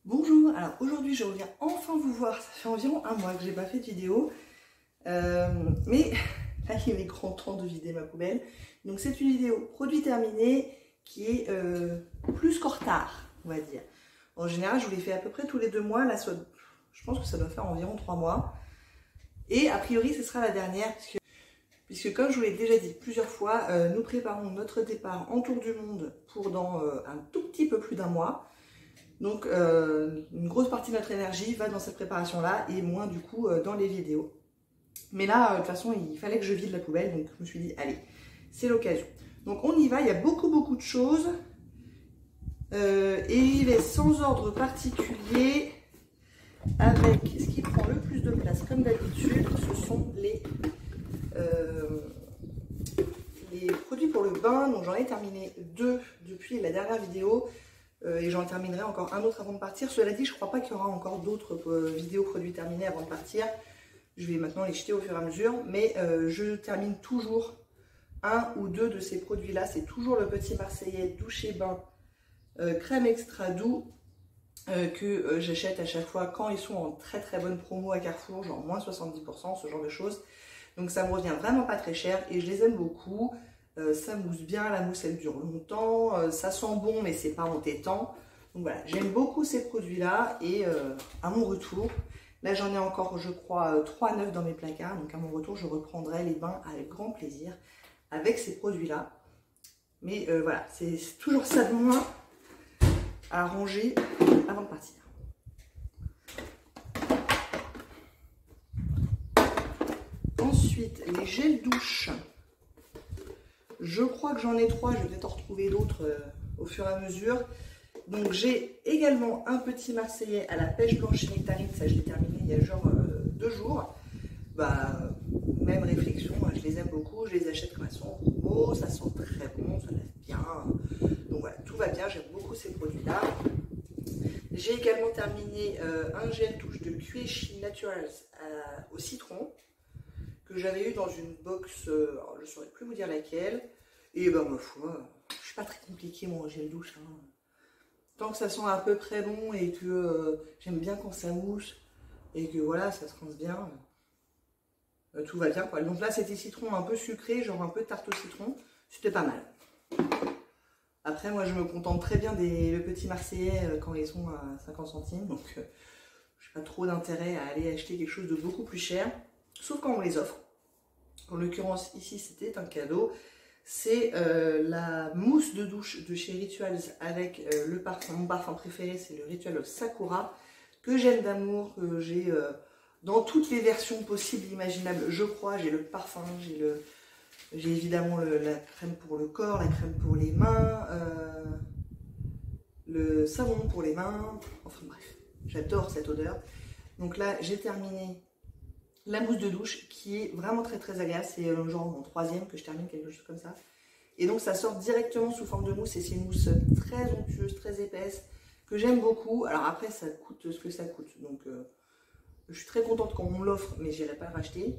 Bonjour, alors aujourd'hui je reviens enfin vous voir, ça fait environ un mois que j'ai pas fait de vidéo, mais là il est grand temps de vider ma poubelle. Donc c'est une vidéo produit terminé qui est plus qu'en retard, on va dire. En général je vous les fais à peu près tous les 2 mois, là je pense que ça doit faire environ 3 mois. Et a priori ce sera la dernière, puisque comme je vous l'ai déjà dit plusieurs fois, nous préparons notre départ en tour du monde pour dans un tout petit peu plus d'un mois. Donc une grosse partie de notre énergie va dans cette préparation-là et moins du coup dans les vidéos. Mais là, de toute façon, il fallait que je vide la poubelle, donc je me suis dit, allez, c'est l'occasion. Donc on y va, il y a beaucoup de choses. Et il est sans ordre particulier, avec ce qui prend le plus de place, comme d'habitude, ce sont les produits pour le bain. Donc j'en ai terminé 2 depuis la dernière vidéo. Et j'en terminerai encore un autre avant de partir. Cela dit, je ne crois pas qu'il y aura encore d'autres vidéos produits terminés avant de partir. Je vais maintenant les jeter au fur et à mesure. Mais je termine toujours 1 ou 2 de ces produits-là. C'est toujours le petit Marseillais douche et bain crème extra doux que j'achète à chaque fois quand ils sont en très bonne promo à Carrefour, genre moins 70%, ce genre de choses. Donc ça me revient vraiment pas très cher et je les aime beaucoup. Ça mousse bien, la mousse elle dure longtemps, ça sent bon mais c'est pas entêtant. Donc voilà, j'aime beaucoup ces produits là et à mon retour, là j'en ai encore je crois 3 neufs dans mes placards, donc à mon retour je reprendrai les bains avec grand plaisir avec ces produits là. Mais voilà, c'est toujours ça de moins à ranger avant de partir. Ensuite, les gels douche. Je crois que j'en ai 3, je vais peut-être en retrouver d'autres au fur et à mesure. Donc j'ai également un petit Marseillais à la pêche blanche et nectarine, ça je l'ai terminé il y a genre 2 jours. Bah, même réflexion, je les aime beaucoup, je les achète comme elles sont en promo, ça sent très bon, ça lave bien. Donc voilà, tout va bien, j'aime beaucoup ces produits-là. J'ai également terminé un gel douche de Quechi Naturals au citron, que j'avais eu dans une box, alors je ne saurais plus vous dire laquelle, et ben ma foi, je suis pas très compliqué mon gel douche, hein. Tant que ça sent à peu près bon et que j'aime bien quand ça mousse, et que voilà, ça se rince bien, tout va bien quoi. Donc là c'était citron un peu sucré, genre un peu tarte au citron, c'était pas mal. Après moi je me contente très bien le petit Marseillais quand ils sont à 50 centimes, donc je n'ai pas trop d'intérêt à aller acheter quelque chose de beaucoup plus cher, sauf quand on les offre. En l'occurrence ici c'était un cadeau, c'est la mousse de douche de chez Rituals avec le parfum, mon parfum préféré c'est le Ritual Sakura, que j'aime d'amour, que j'ai dans toutes les versions possibles imaginables, je crois. J'ai le parfum, j'ai évidemment la crème pour le corps, la crème pour les mains, le savon pour les mains, enfin bref, j'adore cette odeur. Donc là j'ai terminé la mousse de douche qui est vraiment très agréable, c'est genre mon 3e que je termine, quelque chose comme ça. Et donc ça sort directement sous forme de mousse et c'est une mousse très onctueuse, très épaisse, que j'aime beaucoup. Alors après ça coûte ce que ça coûte, donc je suis très contente quand on me l'offre, mais j'irai pas le racheter.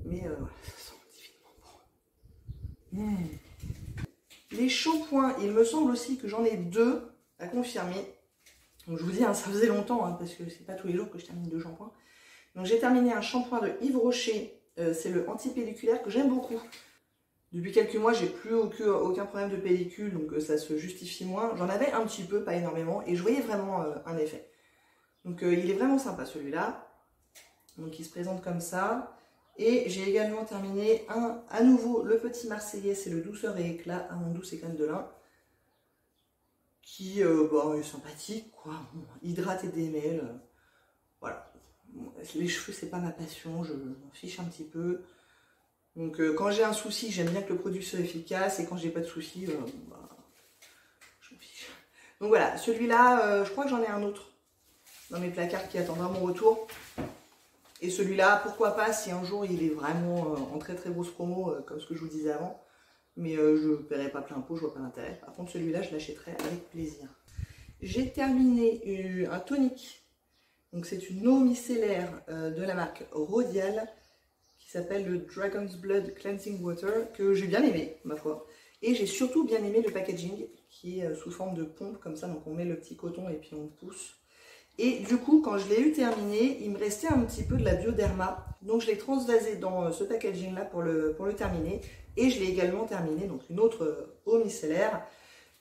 Mais voilà, ça sent divinement bon. Les shampoings, il me semble aussi que j'en ai 2 à confirmer. Donc je vous dis, hein, ça faisait longtemps, hein, parce que c'est pas tous les jours que je termine 2 shampoings. Donc j'ai terminé un shampoing de Yves Rocher, c'est le anti-pelliculaire que j'aime beaucoup. Depuis quelques mois, j'ai plus aucun problème de pellicule, donc ça se justifie moins. J'en avais un petit peu, pas énormément, et je voyais vraiment un effet. Donc il est vraiment sympa celui-là. Donc il se présente comme ça. Et j'ai également terminé à nouveau le petit Marseillais, c'est le douceur et éclat à mon douce et crème de lin. Qui bon, est sympathique, quoi. Bon, hydrate et démêle. Voilà. Les cheveux, c'est pas ma passion, je m'en fiche un petit peu. Donc quand j'ai un souci, j'aime bien que le produit soit efficace, et quand j'ai pas de souci, bah, je m'en fiche. Donc voilà, celui-là, je crois que j'en ai un autre dans mes placards qui attendra mon retour. Et celui-là, pourquoi pas, si un jour il est vraiment en très grosse promo, comme ce que je vous disais avant. Mais je ne paierai pas plein pot, je vois pas l'intérêt. Par contre, celui-là, je l'achèterai avec plaisir. J'ai terminé un tonique. Donc c'est une eau micellaire de la marque Rodial qui s'appelle le Dragon's Blood Cleansing Water, que j'ai bien aimé, ma foi. Et j'ai surtout bien aimé le packaging qui est sous forme de pompe comme ça, donc on met le petit coton et puis on pousse. Et du coup, quand je l'ai eu terminé, il me restait un petit peu de la Bioderma. Donc je l'ai transvasé dans ce packaging là pour le terminer. Et je l'ai également terminé, donc une autre eau micellaire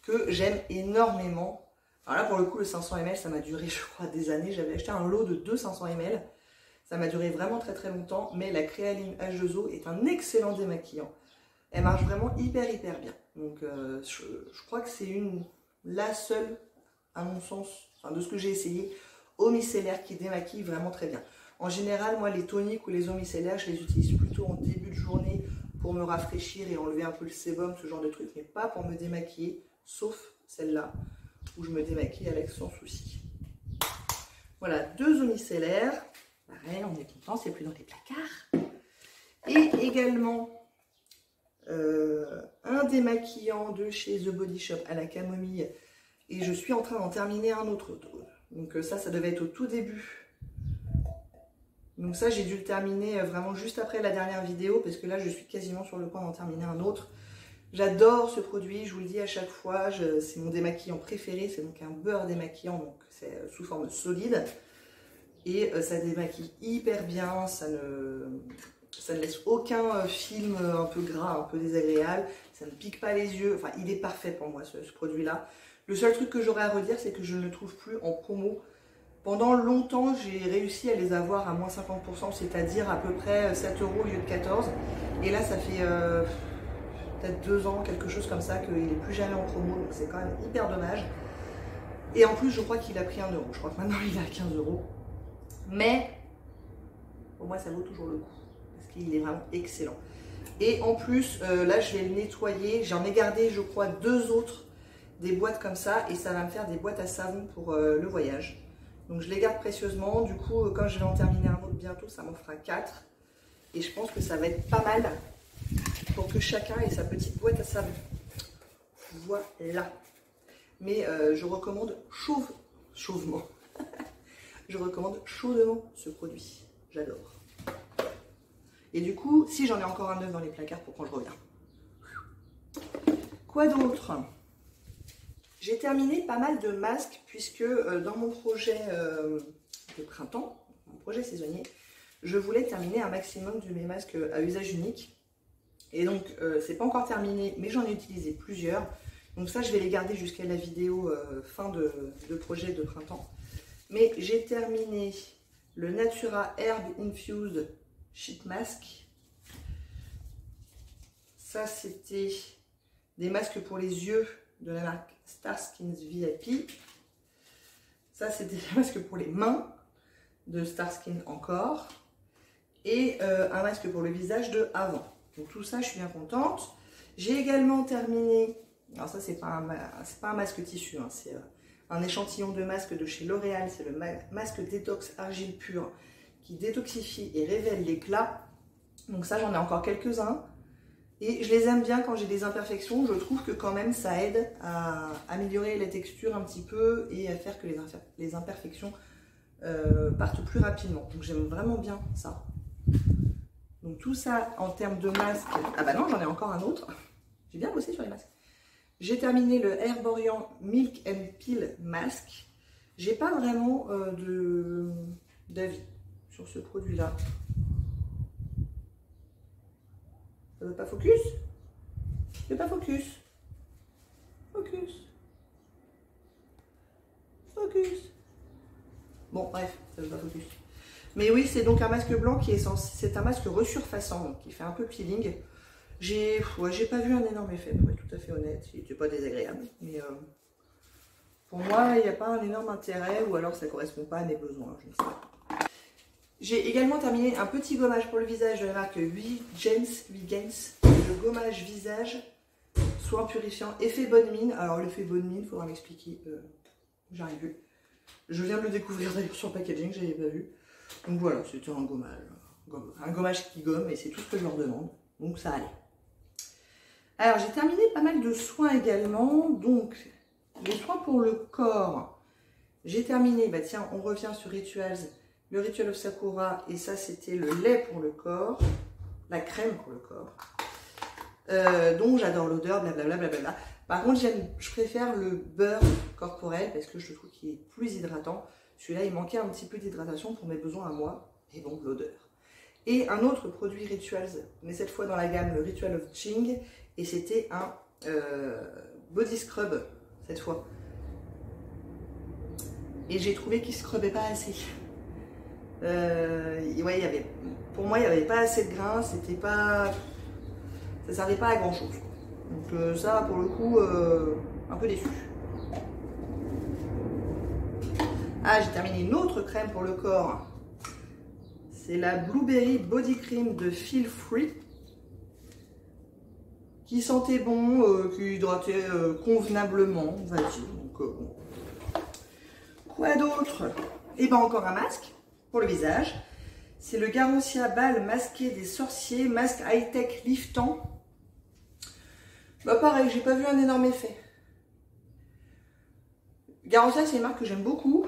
que j'aime énormément. Alors là pour le coup le 500 ml ça m'a duré je crois des années. J'avais acheté un lot de 2 500 ml. Ça m'a duré vraiment très très longtemps. Mais la Créaline H2O est un excellent démaquillant. Elle marche vraiment hyper bien. Donc je crois que c'est la seule, à mon sens, enfin, de ce que j'ai essayé, eau micellaire qui démaquille vraiment très bien. En général, moi les toniques ou les eaux micellaires, je les utilise plutôt en début de journée pour me rafraîchir et enlever un peu le sébum, ce genre de truc, mais pas pour me démaquiller, sauf celle-là, où je me démaquille avec sans souci. Voilà, 2 eaux micellaires. Pareil, on est content, c'est plus dans les placards. Et également un démaquillant de chez The Body Shop à la camomille. Et je suis en train d'en terminer un autre. Donc ça devait être au tout début. Donc ça, j'ai dû le terminer vraiment juste après la dernière vidéo, parce que là, je suis quasiment sur le point d'en terminer un autre. J'adore ce produit, je vous le dis à chaque fois, c'est mon démaquillant préféré. C'est donc un beurre démaquillant, donc c'est sous forme solide. Et ça démaquille hyper bien, ça ne laisse aucun film un peu gras, un peu désagréable. Ça ne pique pas les yeux, enfin il est parfait pour moi ce produit-là. Le seul truc que j'aurais à redire, c'est que je ne le trouve plus en promo. Pendant longtemps, j'ai réussi à les avoir à moins 50%, c'est-à-dire à peu près 7 € au lieu de 14. Et là, ça fait peut-être 2 ans, quelque chose comme ça, qu'il n'est plus jamais en promo, donc c'est quand même hyper dommage. Et en plus, je crois qu'il a pris 1 €. Je crois que maintenant, il est à 15 €. Mais, pour moi, ça vaut toujours le coup, parce qu'il est vraiment excellent. Et en plus, là, je vais le nettoyer. J'en ai gardé, je crois, 2 autres, des boîtes comme ça, et ça va me faire des boîtes à savon pour le voyage. Donc je les garde précieusement. Du coup, quand je vais en terminer un autre bientôt, ça m'en fera 4. Et je pense que ça va être pas mal pour que chacun ait sa petite boîte à savon. Voilà. Mais je recommande chaudement. Je recommande chaudement ce produit. J'adore. Et du coup, si j'en ai encore un neuf dans les placards pour quand je reviens. Quoi d'autre ? J'ai terminé pas mal de masques puisque dans mon projet de printemps, mon projet saisonnier, je voulais terminer un maximum de mes masques à usage unique. Et donc, c'est pas encore terminé, mais j'en ai utilisé plusieurs. Donc ça, je vais les garder jusqu'à la vidéo fin de projet de printemps. Mais j'ai terminé le Natura Herb Infused Sheet Mask. Ça, c'était des masques pour les yeux de la marque Starskins VIP. Ça, c'était des masques pour les mains de Starskin encore. Et un masque pour le visage de Avant. Donc tout ça, je suis bien contente. J'ai également terminé, alors ça, c'est pas un masque tissu, hein, c'est un échantillon de masque de chez L'Oréal. C'est le masque détox argile pure qui détoxifie et révèle l'éclat. Donc ça, j'en ai encore quelques-uns. Et je les aime bien quand j'ai des imperfections. Je trouve que quand même ça aide à améliorer la texture un petit peu et à faire que les imperfections partent plus rapidement. Donc j'aime vraiment bien ça. Donc tout ça en termes de masque. Ah bah non, j'en ai encore un autre. J'ai bien bossé sur les masques. J'ai terminé le Herborian Milk and Peel Mask. J'ai pas vraiment d'avis sur ce produit-là. Ça veut pas focus? Ça veut pas focus? Focus. Focus. Bon, bref, ça veut pas focus. Mais oui, c'est donc un masque blanc qui est censé... C'est un masque resurfaçant, donc qui fait un peu peeling. J'ai pas vu un énorme effet, pour être tout à fait honnête. Il n'était pas désagréable, mais pour moi, il n'y a pas un énorme intérêt, ou alors ça ne correspond pas à mes besoins, je ne sais pas. J'ai également terminé un petit gommage pour le visage de la marque Vegans, le gommage visage, soin purifiant, effet bonne mine. Alors l'effet bonne mine, il faudra m'expliquer, j'arrive vu. Je viens de le découvrir d'ailleurs sur le packaging, je n'avais pas vu. Donc voilà, c'était un gommage qui gomme et c'est tout ce que je leur demande, donc ça allait. Alors j'ai terminé pas mal de soins également, donc les soins pour le corps, j'ai terminé, bah tiens, on revient sur Rituals, le Ritual of Sakura, et ça c'était le lait pour le corps, la crème pour le corps, dont j'adore l'odeur, blablabla, blablabla. Par contre, je préfère le beurre corporel parce que je trouve qu'il est plus hydratant. Celui-là, il manquait un petit peu d'hydratation pour mes besoins à moi et donc l'odeur. Et un autre produit Rituals, mais cette fois dans la gamme, le Ritual of Ching, et c'était un body scrub cette fois. Et j'ai trouvé qu'il ne scrubait pas assez. Ouais, pour moi, il n'y avait pas assez de grains, c'était pas, ça ne servait pas à grand chose. Donc ça, pour le coup, un peu déçu. Ah, j'ai terminé une autre crème pour le corps. C'est la Blueberry Body Cream de Feel Free. Qui sentait bon, qui hydratait convenablement, on va dire. Donc, bon. Quoi d'autre? Et bien encore un masque pour le visage. C'est le Garosia Bal masqué des sorciers, masque high-tech liftant. Bah pareil, j'ai pas vu un énorme effet. Garosia, c'est une marque que j'aime beaucoup.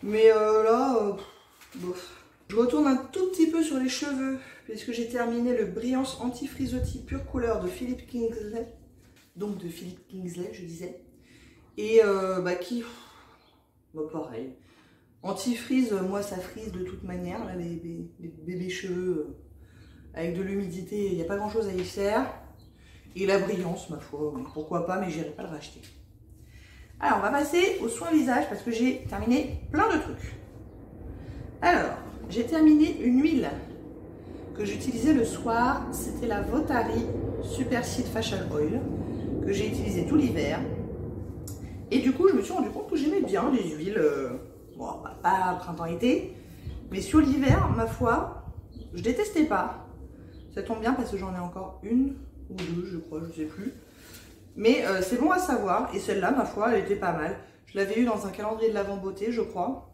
Mais là, bof. Je retourne un tout petit peu sur les cheveux, puisque j'ai terminé le Brillance Anti-Frizzotti Pure Couleur de Philip Kingsley. Donc de Philip Kingsley, je disais. Et qui... Bah pareil. Anti-frizz, moi ça frise de toute manière, là, les bébés cheveux avec de l'humidité, il n'y a pas grand chose à y faire. Et la brillance, ma foi, pourquoi pas, mais j'irai pas le racheter. Alors on va passer au soin visage parce que j'ai terminé plein de trucs. Alors, j'ai terminé une huile que j'utilisais le soir, c'était la Votari Super Seed Facial Oil que j'ai utilisé tout l'hiver. Et du coup, je me suis rendu compte que j'aimais bien les huiles, bon, pas printemps-été, mais sur l'hiver, ma foi, je détestais pas. Ça tombe bien parce que j'en ai encore une ou deux, je crois, je sais plus. Mais c'est bon à savoir, et celle-là, ma foi, elle était pas mal. Je l'avais eu dans un calendrier de l'Avent Beauté, je crois.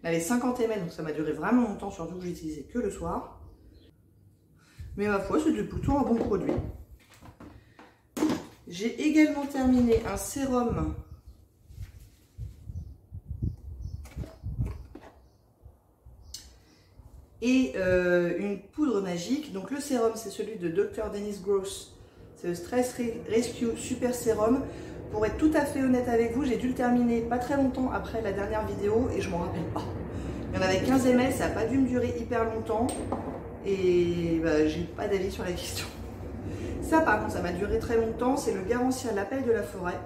Elle avait 50 ml, donc ça m'a duré vraiment longtemps, surtout que j'utilisais que le soir. Mais ma foi, c'était plutôt un bon produit. J'ai également terminé un sérum et une poudre magique. Donc le sérum, c'est celui de Dr. Dennis Gross. C'est le Stress Rescue Super Sérum. Pour être tout à fait honnête avec vous, j'ai dû le terminer pas très longtemps après la dernière vidéo et je m'en rappelle pas. Il y en avait 15 ml, ça n'a pas dû me durer hyper longtemps et j'ai pas d'avis sur la question. Ça par contre, ça m'a duré très longtemps, c'est le Garantia L'Appel de la Forêt,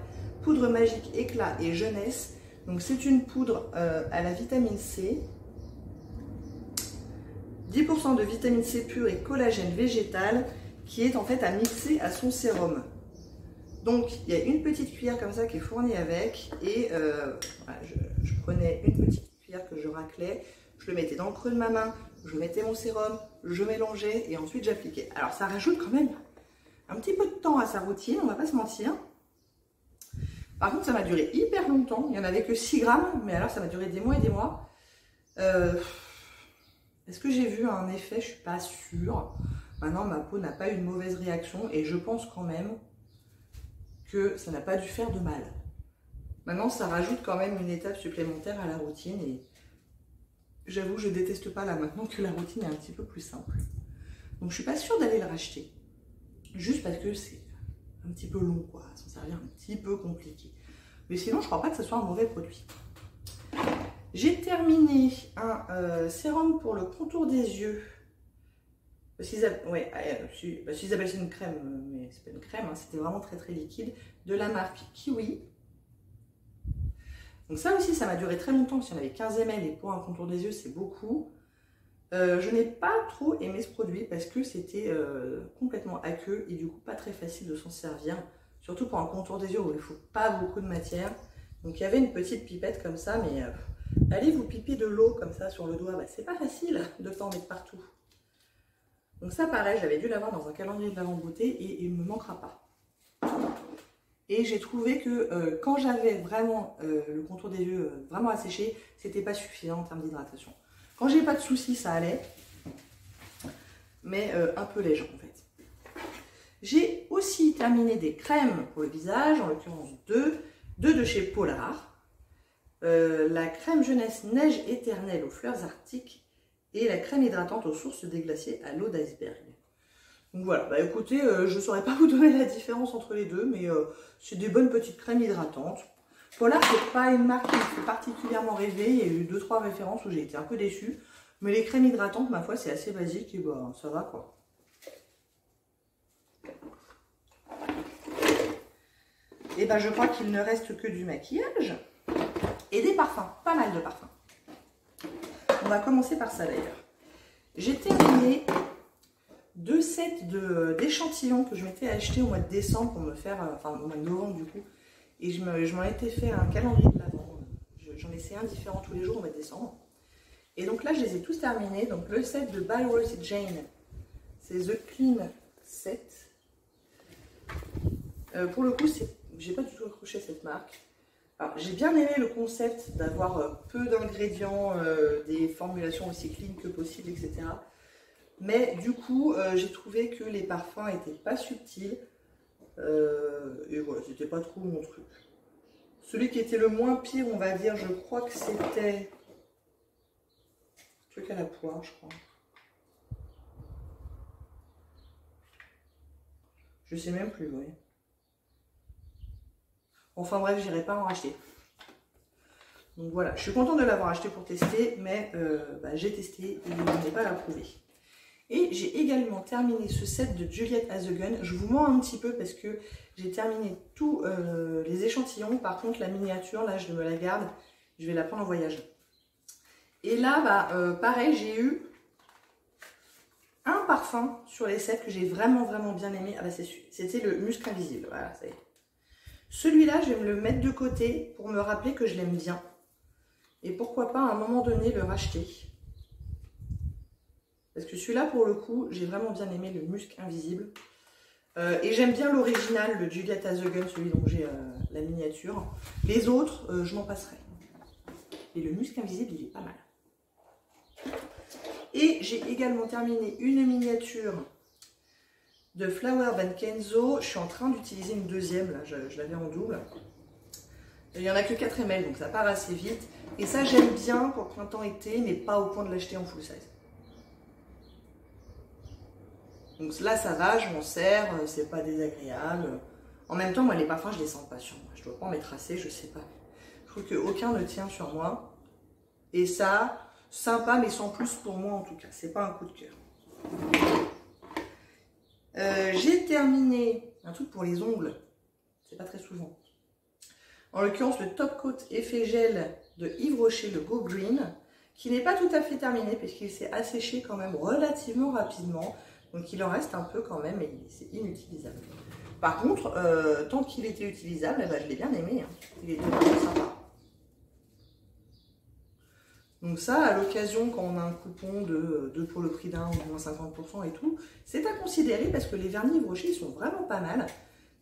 poudre magique éclat et jeunesse. Donc c'est une poudre à la vitamine C, 10% de vitamine C pure et collagène végétal qui est en fait à mixer à son sérum. Donc il y a une petite cuillère comme ça qui est fournie avec et voilà, je prenais une petite cuillère que je raclais, je le mettais dans le creux de ma main, je mettais mon sérum, je mélangeais et ensuite j'appliquais. Alors ça rajoute quand même un petit peu de temps à sa routine, on va pas se mentir. Par contre ça m'a duré hyper longtemps, il n'y en avait que 6 grammes, mais alors ça m'a duré des mois et des mois. Est-ce que j'ai vu un effet? Je suis pas sûre. Maintenant ma peau n'a pas eu une mauvaise réaction et je pense quand même que ça n'a pas dû faire de mal. Maintenant, ça rajoute quand même une étape supplémentaire à la routine et j'avoue, je déteste pas là maintenant que la routine est un petit peu plus simple. Donc, je suis pas sûre d'aller le racheter. Juste parce que c'est un petit peu long, quoi. S'en servir un petit peu compliqué. Mais sinon, je crois pas que ce soit un mauvais produit. J'ai terminé un sérum pour le contour des yeux. Ouais, Isabelle, c'est une crème, mais c'est pas une crème, hein, c'était vraiment très très liquide, de la marque Kiwi. Donc ça aussi, ça m'a duré très longtemps, parce qu'il y en avait 15 ml et pour un contour des yeux, c'est beaucoup. Je n'ai pas trop aimé ce produit parce que c'était complètement aqueux et du coup pas très facile de s'en servir, surtout pour un contour des yeux où il ne faut pas beaucoup de matière. Donc il y avait une petite pipette comme ça, mais allez vous piper de l'eau comme ça sur le doigt, c'est pas facile de s'en mettre partout. Donc ça pareil, j'avais dû l'avoir dans un calendrier de l'Avent Beauté et il ne me manquera pas. Et j'ai trouvé que quand j'avais vraiment le contour des yeux vraiment asséché, c'était pas suffisant en termes d'hydratation. Quand j'ai pas de soucis, ça allait, mais un peu léger en fait. J'ai aussi terminé des crèmes pour le visage, en l'occurrence deux de chez Polar. La crème jeunesse neige éternelle aux fleurs arctiques et la crème hydratante aux sources des glaciers à l'eau d'iceberg. Donc voilà, bah écoutez, je ne saurais pas vous donner la différence entre les deux, mais c'est des bonnes petites crèmes hydratantes. Polar, c'est pas une marque qui me fait particulièrement rêver. Il y a eu 2-3 références où j'ai été un peu déçue. Mais les crèmes hydratantes, ma foi, c'est assez basique et bah ça va quoi. Et ben je crois qu'il ne reste que du maquillage et des parfums, pas mal de parfums. On va commencer par ça d'ailleurs. J'ai terminé 2 sets d'échantillons que je m'étais acheté au mois de décembre pour me faire, enfin au mois de novembre du coup. Et je m'en étais fait un calendrier de l'avant. J'en essaie un différent tous les jours au mois de décembre. Et donc là, je les ai tous terminés. Donc le set de By Rosy Jane, c'est The Clean Set. Pour le coup, j'ai pas du tout accroché à cette marque. Alors, j'ai bien aimé le concept d'avoir peu d'ingrédients, des formulations aussi clean que possible, etc. Mais du coup, j'ai trouvé que les parfums n'étaient pas subtils. Et voilà, c'était pas trop mon truc. Celui qui était le moins pire, on va dire, je crois que c'était... truc à la poire, je crois. Je sais même plus, oui. Enfin bref, j'irai pas en racheter. Donc voilà, je suis contente de l'avoir acheté pour tester, mais j'ai testé et il n'est pas approuvé. Et j'ai également terminé ce set de Juliette Has a Gun. Je vous mens un petit peu parce que j'ai terminé tous les échantillons. Par contre, la miniature, là, je me la garde. Je vais la prendre en voyage. Et là, pareil, j'ai eu un parfum sur les sets que j'ai vraiment bien aimé. Ah bah c'était le Musc Invisible. Voilà, ça y est. Celui-là, je vais me le mettre de côté pour me rappeler que je l'aime bien. Et pourquoi pas à un moment donné le racheter. Parce que celui-là, pour le coup, j'ai vraiment bien aimé le Musc Invisible. Et j'aime bien l'original, le Juliette Has a Gun, celui dont j'ai la miniature. Les autres, je m'en passerai. Et le Musc Invisible, il est pas mal. Et j'ai également terminé une miniature de Flower Van Kenzo. Je suis en train d'utiliser une deuxième, là, je l'avais en double. Il n'y en a que 4 ml, donc ça part assez vite. Et ça, j'aime bien pour printemps-été, mais pas au point de l'acheter en full size. Donc là, ça va, je m'en sers, c'est pas désagréable. En même temps, moi, les parfums, je les sens pas sur moi. Je dois pas en mettre assez, je sais pas. Je trouve qu'aucun ne tient sur moi. Et ça, sympa, mais sans plus pour moi en tout cas. C'est pas un coup de cœur. J'ai terminé un truc pour les ongles. C'est pas très souvent. En l'occurrence, le Top Coat Effet Gel de Yves Rocher, le Go Green, qui n'est pas tout à fait terminé, puisqu'il s'est asséché quand même relativement rapidement. Donc il en reste un peu quand même, et c'est inutilisable. Par contre, tant qu'il était utilisable, je l'ai bien aimé. Hein. Il était vraiment sympa. Donc ça, à l'occasion, quand on a un coupon de 2 pour le prix d'un, ou moins 50% et tout, c'est à considérer parce que les vernis Yves Rocher, ils sont vraiment pas mal.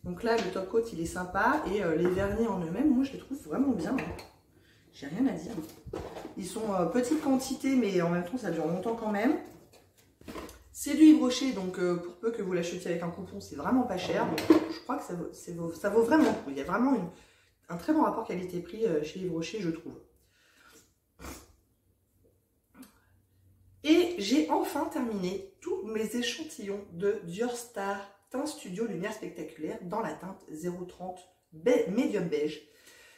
Donc là, le Top Coat, il est sympa, et les vernis en eux-mêmes, moi, je les trouve vraiment bien. Hein. J'ai rien à dire. Ils sont petite quantité, mais en même temps, ça dure longtemps quand même. C'est du Yves Rocher, donc pour peu que vous l'achetiez avec un coupon, c'est vraiment pas cher. Donc, je crois que ça vaut vraiment le coup. Il y a vraiment un très bon rapport qualité-prix chez Yves Rocher, je trouve. Et j'ai enfin terminé tous mes échantillons de Dior Star Teint Studio Lumière Spectaculaire dans la teinte 030 Medium Beige.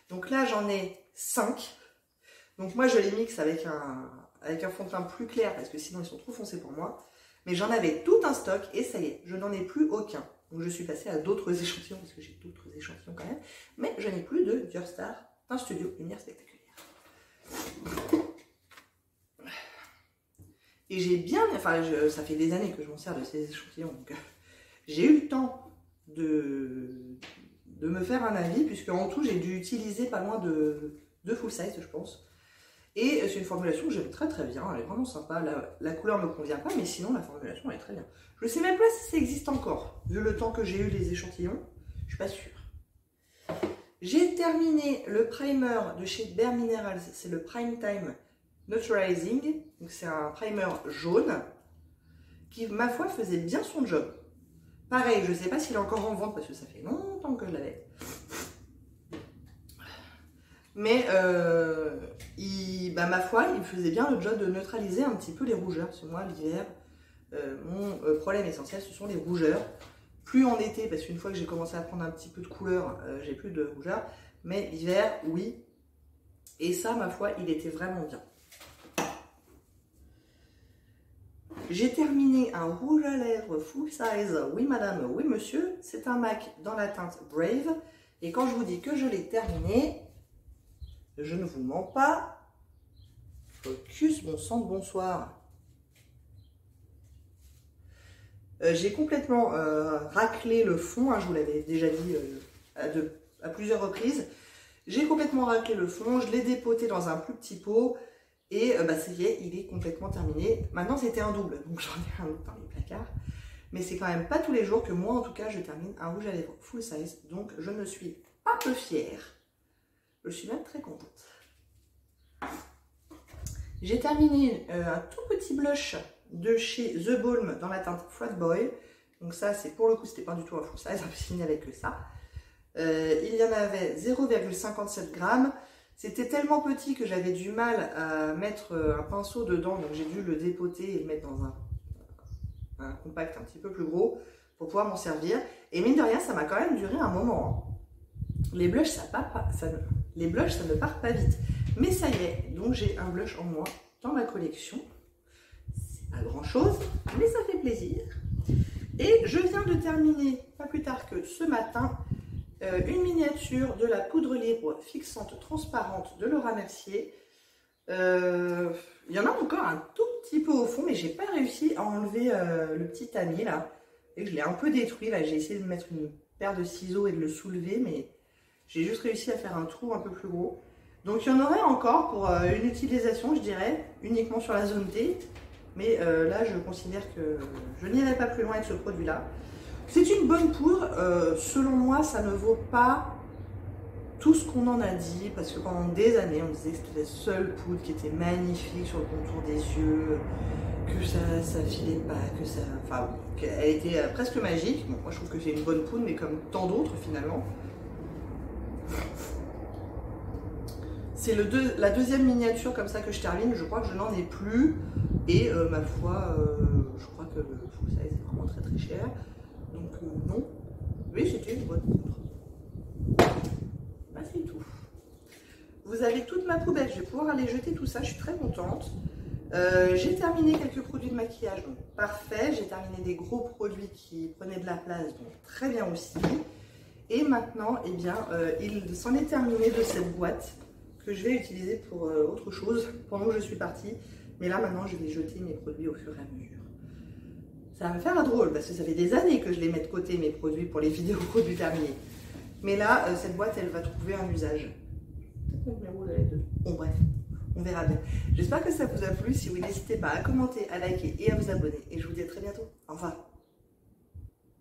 Donc là, j'en ai 5. Donc moi, je les mixe avec un fond de teint plus clair parce que sinon, ils sont trop foncés pour moi. Mais j'en avais tout un stock et ça y est, je n'en ai plus aucun. Donc je suis passée à d'autres échantillons parce que j'ai d'autres échantillons quand même. Mais je n'ai plus de Dior Star Teint Studio Lumière Spectaculaire. Et j'ai bien, enfin ça fait des années que je m'en sers de ces échantillons. Donc j'ai eu le temps de me faire un avis puisque en tout j'ai dû utiliser pas loin de full size je pense. Et c'est une formulation que j'aime très bien, elle est vraiment sympa. La couleur ne me convient pas, mais sinon la formulation elle est très bien. Je ne sais même pas si ça existe encore, vu le temps que j'ai eu les échantillons, je suis pas sûre. J'ai terminé le primer de chez Bare Minerals, c'est le Prime Time Neutralizing. Donc c'est un primer jaune qui, ma foi, faisait bien son job. Pareil, je ne sais pas s'il est encore en vente parce que ça fait longtemps que je l'avais. Mais ma foi, il faisait bien le job de neutraliser un petit peu les rougeurs. Parce que moi, l'hiver, Mon problème essentiel, ce sont les rougeurs. Plus en été, parce qu'une fois que j'ai commencé à prendre un petit peu de couleur, j'ai plus de rougeur. Mais l'hiver, oui. Et ça, ma foi, il était vraiment bien. J'ai terminé un rouge à lèvres full size, oui madame, oui monsieur. C'est un MAC dans la teinte Brave. Et quand je vous dis que je l'ai terminé, je ne vous mens pas. Focus, bon sang de bonsoir. J'ai complètement raclé le fond, hein, je vous l'avais déjà dit à plusieurs reprises. J'ai complètement raclé le fond, je l'ai dépoté dans un plus petit pot et ça y est, il est complètement terminé. Maintenant c'était un double, donc j'en ai un autre dans les placards. Mais c'est quand même pas tous les jours que moi en tout cas je termine un rouge à lèvres full size, donc je ne suis pas peu fière. Je suis même très contente. J'ai terminé un tout petit blush de chez The Balm dans la teinte Frat Boy. Donc ça, c'est pour le coup, c'était pas du tout un full size, j'ai fini avec que ça. Il y en avait 0,57 grammes. C'était tellement petit que j'avais du mal à mettre un pinceau dedans, donc j'ai dû le dépoter et le mettre dans un compact un petit peu plus gros pour pouvoir m'en servir. Et mine de rien, ça m'a quand même duré un moment. Les blushs, ça ne part pas vite. Mais ça y est, donc j'ai un blush en moins dans ma collection. C'est pas grand chose, mais ça fait plaisir. Et je viens de terminer, pas plus tard que ce matin, une miniature de la poudre libre fixante transparente de Laura Mercier. Il y en a encore un tout petit peu au fond, mais j'ai pas réussi à enlever le petit tamis là. Et je l'ai un peu détruit là, j'ai essayé de mettre une paire de ciseaux et de le soulever, mais j'ai juste réussi à faire un trou un peu plus gros. Donc il y en aurait encore pour une utilisation, je dirais, uniquement sur la zone T. Mais là, je considère que je n'irai pas plus loin avec ce produit-là. C'est une bonne poudre. Selon moi, ça ne vaut pas tout ce qu'on en a dit. Parce que pendant des années, on disait que c'était la seule poudre qui était magnifique sur le contour des yeux. Que ça filait pas, que ça... Enfin, qu'elle était presque magique. Bon, moi, je trouve que c'est une bonne poudre, mais comme tant d'autres, finalement. C'est la deuxième miniature comme ça que je termine. Je crois que je n'en ai plus. Et ma foi, je crois que le full size est vraiment très très cher. Donc non. Mais c'était une bonne poudre. Bah, c'est tout. Vous avez toute ma poubelle. Je vais pouvoir aller jeter tout ça. Je suis très contente. J'ai terminé quelques produits de maquillage. Donc parfait. J'ai terminé des gros produits qui prenaient de la place. Donc très bien aussi. Et maintenant, eh bien, il s'en est terminé de cette boîte que je vais utiliser pour autre chose pendant que je suis partie. Mais là, maintenant, je vais jeter mes produits au fur et à mesure. Ça va me faire drôle parce que ça fait des années que je les mets de côté, mes produits, pour les vidéos produits terminés. Mais là, cette boîte, elle va trouver un usage. Bon, bref, on verra bien. J'espère que ça vous a plu. Si oui, n'hésitez pas à commenter, à liker et à vous abonner. Et je vous dis à très bientôt. Au revoir.